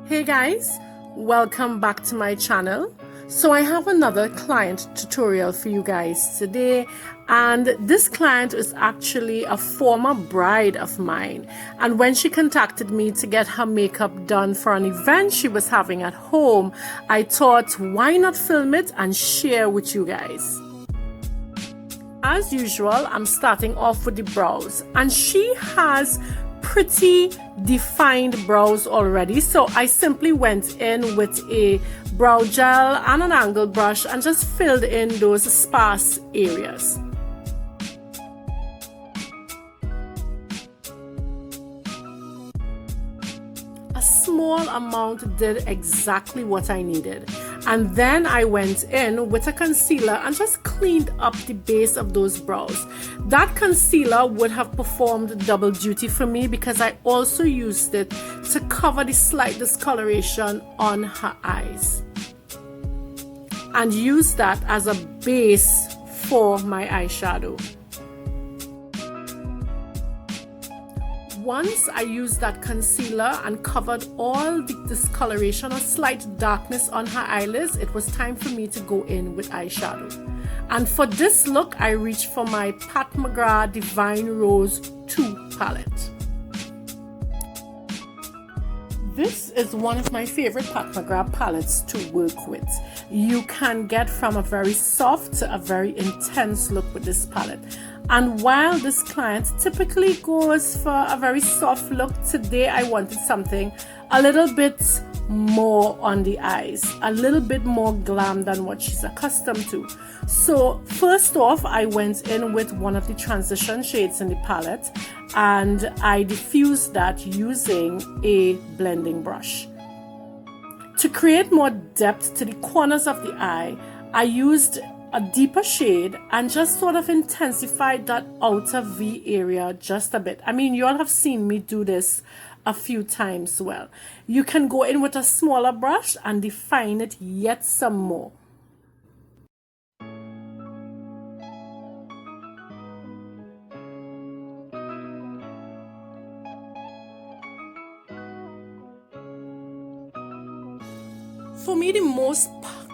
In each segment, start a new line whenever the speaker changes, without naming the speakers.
Hey guys, welcome back to my channel. So I have another client tutorial for you guys today, and this client is actually a former bride of mine, and when she contacted me to get her makeup done for an event she was having at home, I thought why not film it and share with you guys. As usual, I'm starting off with the brows, and she has pretty defined brows already, so I simply went in with a brow gel and an angled brush and just filled in those sparse areas. A small amount did exactly what I needed, and then I went in with a concealer and just cleaned up the base of those brows. That concealer would have performed double duty for me because I also used it to cover the slight discoloration on her eyes and use that as a base for my eyeshadow. Once I used that concealer and covered all the discoloration or slight darkness on her eyelids, it was time for me to go in with eyeshadow. And for this look, I reached for my Mcgrath Divine Rose 2 palette. This is one of my favorite Mcgrath palettes to work with. You can get from a very soft to a very intense look with this palette. And while this client typically goes for a very soft look, today I wanted something a little bit more on the eyes, a little bit more glam than what she's accustomed to. So first off, I went in with one of the transition shades in the palette and I diffused that using a blending brush. To create more depth to the corners of the eye, I used a deeper shade and just sort of intensified that outer V area just a bit. I mean, you all have seen me do this a few times. Well, you can go in with a smaller brush and define it yet some more. For me, the most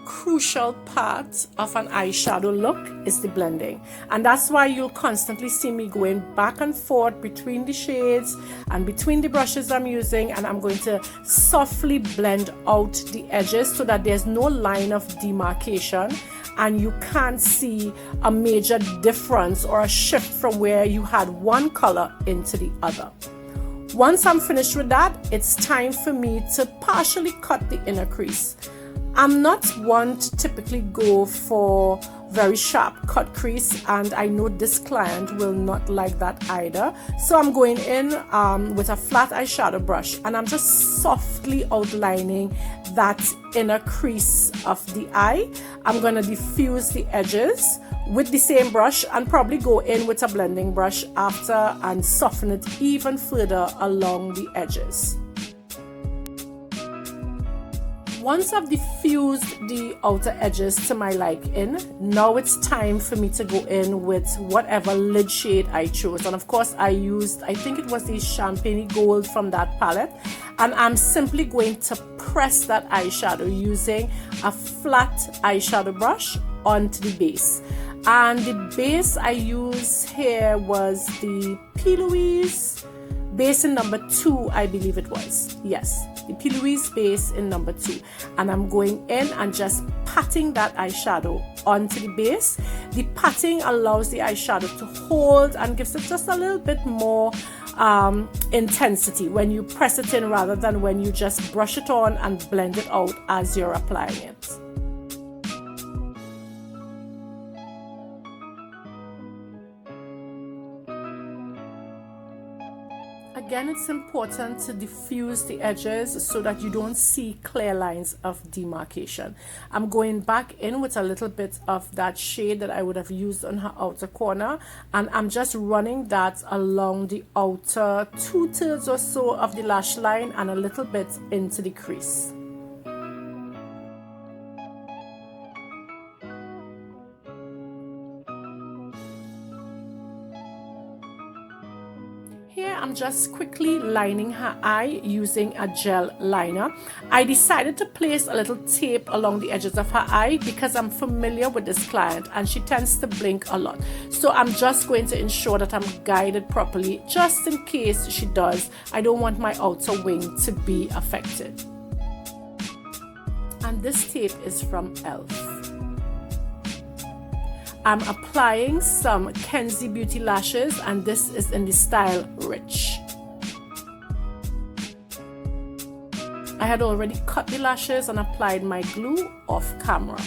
crucial part of an eyeshadow look is the blending, and that's why you'll constantly see me going back and forth between the shades and between the brushes I'm using, and I'm going to softly blend out the edges so that there's no line of demarcation and you can't see a major difference or a shift from where you had one color into the other. Once I'm finished with that, it's time for me to partially cut the inner crease. I'm not one to typically go for very sharp cut crease, and I know this client will not like that either. So I'm going in with a flat eyeshadow brush and I'm just softly outlining that inner crease of the eye. I'm going to diffuse the edges with the same brush and probably go in with a blending brush after and soften it even further along the edges. Once I've diffused the outer edges to my liking, now it's time for me to go in with whatever lid shade I chose. And of course I used, I think it was the Champagne Gold from that palette. And I'm simply going to press that eyeshadow using a flat eyeshadow brush onto the base. And the base I used here was the Louise base in number 2, I believe it was. Yes, the Louise base in number 2. And I'm going in and just patting that eyeshadow onto the base. The patting allows the eyeshadow to hold and gives it just a little bit more intensity when you press it in rather than when you just brush it on and blend it out as you're applying it. Again, it's important to diffuse the edges so that you don't see clear lines of demarcation. I'm going back in with a little bit of that shade that I would have used on her outer corner, and I'm just running that along the outer 2/3 or so of the lash line and a little bit into the crease. I'm just quickly lining her eye using a gel liner. I decided to place a little tape along the edges of her eye because I'm familiar with this client and she tends to blink a lot. So I'm just going to ensure that I'm guided properly just in case she does. I don't want my outer wing to be affected. And this tape is from e.l.f. I'm applying some Kenzie Beauty lashes, and this is in the style Rich. I had already cut the lashes and applied my glue off camera.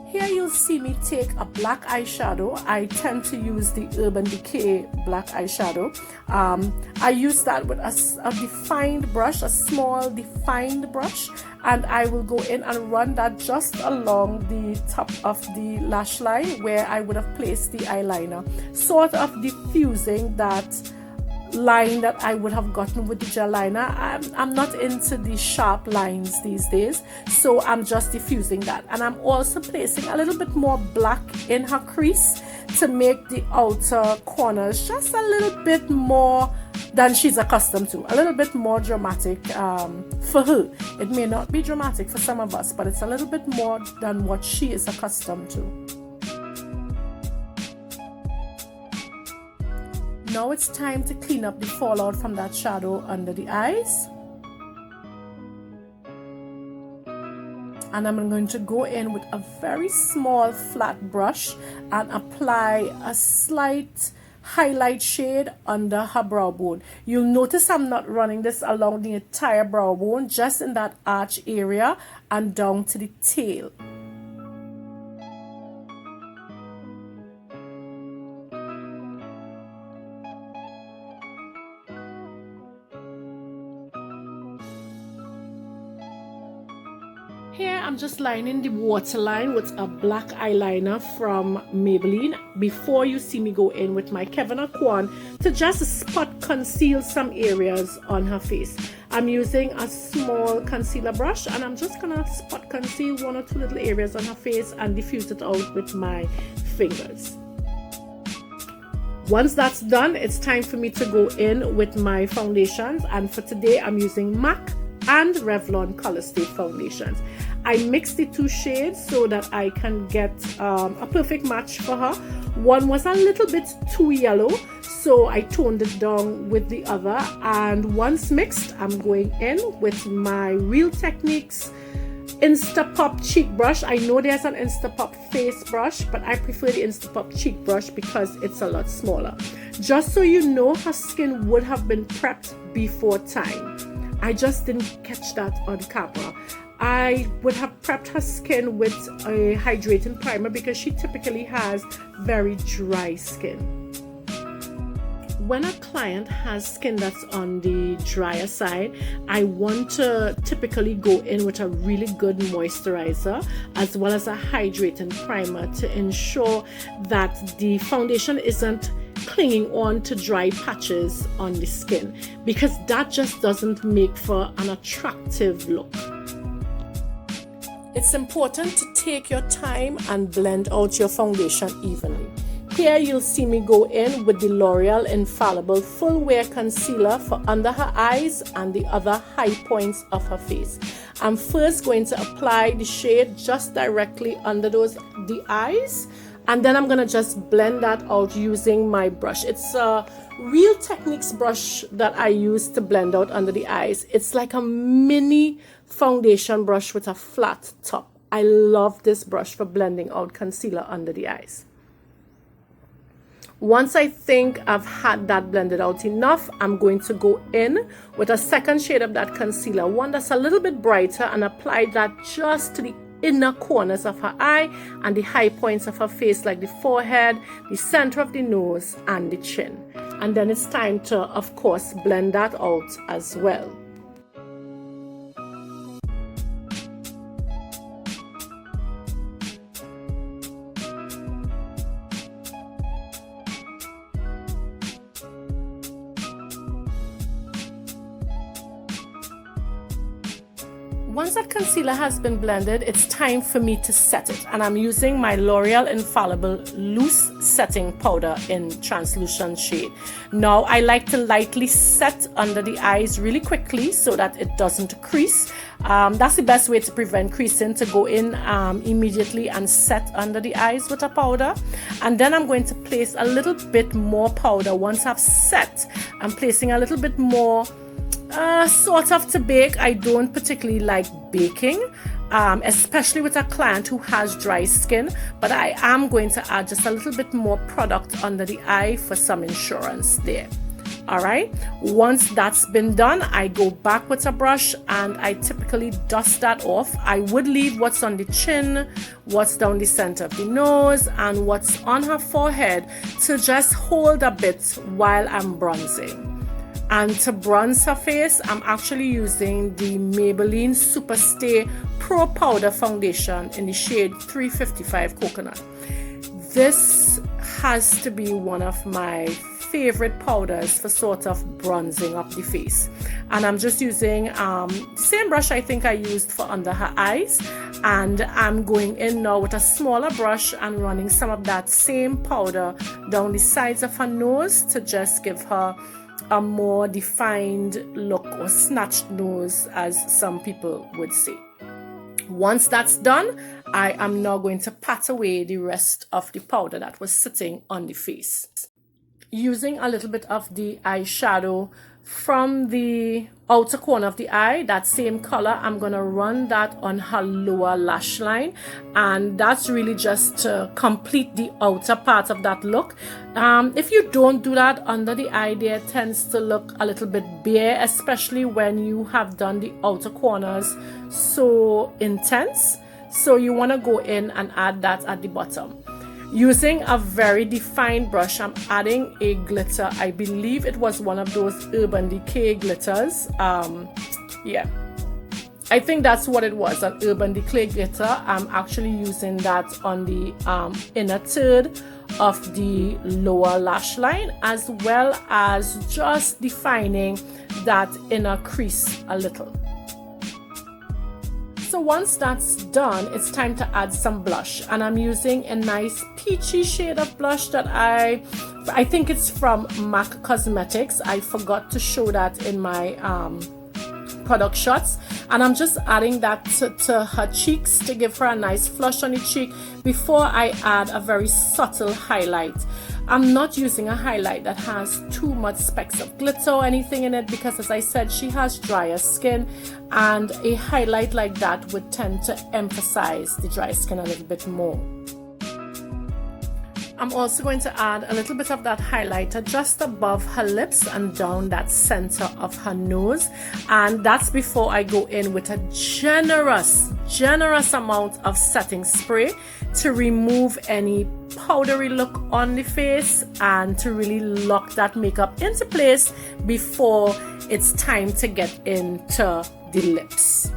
Here you'll see me take a black eyeshadow. I tend to use the Urban Decay black eyeshadow. I use that with a defined brush, a small defined brush, and I will go in and run that just along the top of the lash line where I would have placed the eyeliner, sort of diffusing that line that I would have gotten with the gel liner. I'm not into the sharp lines these days, so I'm just diffusing that. And I'm also placing a little bit more black in her crease to make the outer corners just a little bit more than she's accustomed to, a little bit more dramatic for her. It may not be dramatic for some of us, but it's a little bit more than what she is accustomed to. Now it's time to clean up the fallout from that shadow under the eyes. And I'm going to go in with a very small flat brush and apply a slight highlight shade under her brow bone. You'll notice I'm not running this along the entire brow bone, just in that arch area and down to the tail. Here I'm just lining the waterline with a black eyeliner from Maybelline before you see me go in with my Kevin Aucoin to just spot conceal some areas on her face. I'm using a small concealer brush and I'm just gonna spot conceal one or two little areas on her face and diffuse it out with my fingers. Once that's done, it's time for me to go in with my foundations, and for today I'm using MAC and Revlon Colorstay foundations. I mixed the two shades so that I can get a perfect match for her. One was a little bit too yellow, so I toned it down with the other. And once mixed, I'm going in with my Real Techniques Instapop cheek brush. I know there's an Instapop face brush, but I prefer the Instapop cheek brush because it's a lot smaller. Just so you know, her skin would have been prepped before time. I just didn't catch that on camera. I would have prepped her skin with a hydrating primer because she typically has very dry skin. When a client has skin that's on the drier side, I want to typically go in with a really good moisturizer as well as a hydrating primer to ensure that the foundation isn't clinging on to dry patches on the skin, because that just doesn't make for an attractive look. It's important to take your time and blend out your foundation evenly. Here you'll see me go in with the L'Oreal Infallible Fullwear Concealer for under her eyes and the other high points of her face. I'm first going to apply the shade just directly under the eyes, and then I'm going to just blend that out using my brush. It's a Real Techniques brush that I use to blend out under the eyes. It's like a mini foundation brush with a flat top. I love this brush for blending out concealer under the eyes. Once I think I've had that blended out enough, I'm going to go in with a second shade of that concealer, one that's a little bit brighter, and apply that just to the inner corners of her eye and the high points of her face, like the forehead, the center of the nose, and the chin. And then it's time to, of course, blend that out as well. Once that concealer has been blended, it's time for me to set it. And I'm using my L'Oreal Infallible Loose Setting Powder in translucent shade. Now, I like to lightly set under the eyes really quickly so that it doesn't crease. That's the best way to prevent creasing, to go in immediately and set under the eyes with a powder. And then I'm going to place a little bit more powder. Once I've set, I'm placing a little bit more sort of to bake. I don't particularly like baking, especially with a client who has dry skin, but I am going to add just a little bit more product under the eye for some insurance there. All right, once that's been done, I go back with a brush and I typically dust that off. I would leave what's on the chin, what's down the center of the nose, and what's on her forehead to just hold a bit while I'm bronzing. And to bronze her face, I'm actually using the Maybelline Superstay Pro Powder Foundation in the shade 355 Coconut. This has to be one of my favorite powders for sort of bronzing up the face. And I'm just using same brush I think I used for under her eyes. And I'm going in now with a smaller brush and running some of that same powder down the sides of her nose to just give her a more defined look, or snatched nose, as some people would say. Once that's done, I am now going to pat away the rest of the powder that was sitting on the face. Using a little bit of the eyeshadow from the outer corner of the eye, that same color, I'm gonna run that on her lower lash line, and that's really just to complete the outer part of that look. If you don't do that under the eye, there tends to look a little bit bare, especially when you have done the outer corners so intense. So you want to go in and add that at the bottom. Using a very defined brush, I'm adding a glitter. I believe it was one of those Urban Decay glitters. Yeah, I think that's what it was, an Urban Decay glitter. I'm actually using that on the inner third of the lower lash line, as well as just defining that inner crease a little. So once that's done, it's time to add some blush, and I'm using a nice peachy shade of blush that I think it's from MAC Cosmetics. I forgot to show that in my product shots, and I'm just adding that to her cheeks to give her a nice flush on the cheek before I add a very subtle highlight. I'm not using a highlight that has too much specks of glitter or anything in it, because as I said, she has drier skin, and a highlight like that would tend to emphasize the dry skin a little bit more. I'm also going to add a little bit of that highlighter just above her lips and down that center of her nose, and that's before I go in with a generous amount of setting spray to remove any powdery look on the face and to really lock that makeup into place before it's time to get into the lips.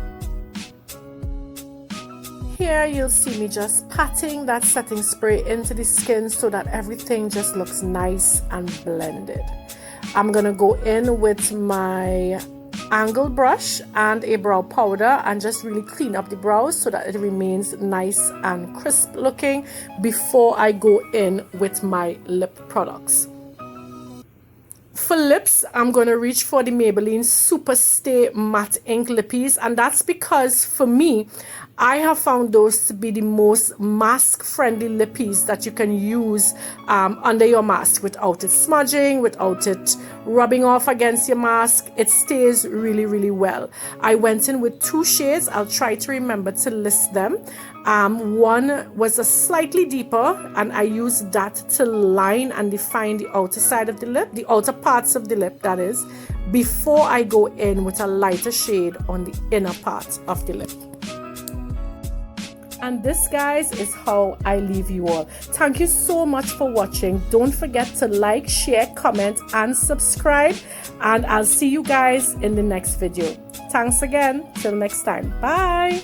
Here you'll see me just patting that setting spray into the skin so that everything just looks nice and blended. I'm gonna go in with my angled brush and a brow powder and just really clean up the brows so that it remains nice and crisp looking before I go in with my lip products. For lips, I'm going to reach for the Maybelline Superstay Matte Ink Lippies, and that's because for me, I have found those to be the most mask-friendly lippies that you can use under your mask without it smudging, without it rubbing off against your mask. It stays really, really well. I went in with 2 shades. I'll try to remember to list them. One was a slightly deeper, and I used that to line and define the outer side of the lip, the outer parts of the lip, that is, before I go in with a lighter shade on the inner part of the lip. And this, guys, is how I leave you all. Thank you so much for watching. Don't forget to like, share, comment, and subscribe. And I'll see you guys in the next video. Thanks again. Till next time. Bye.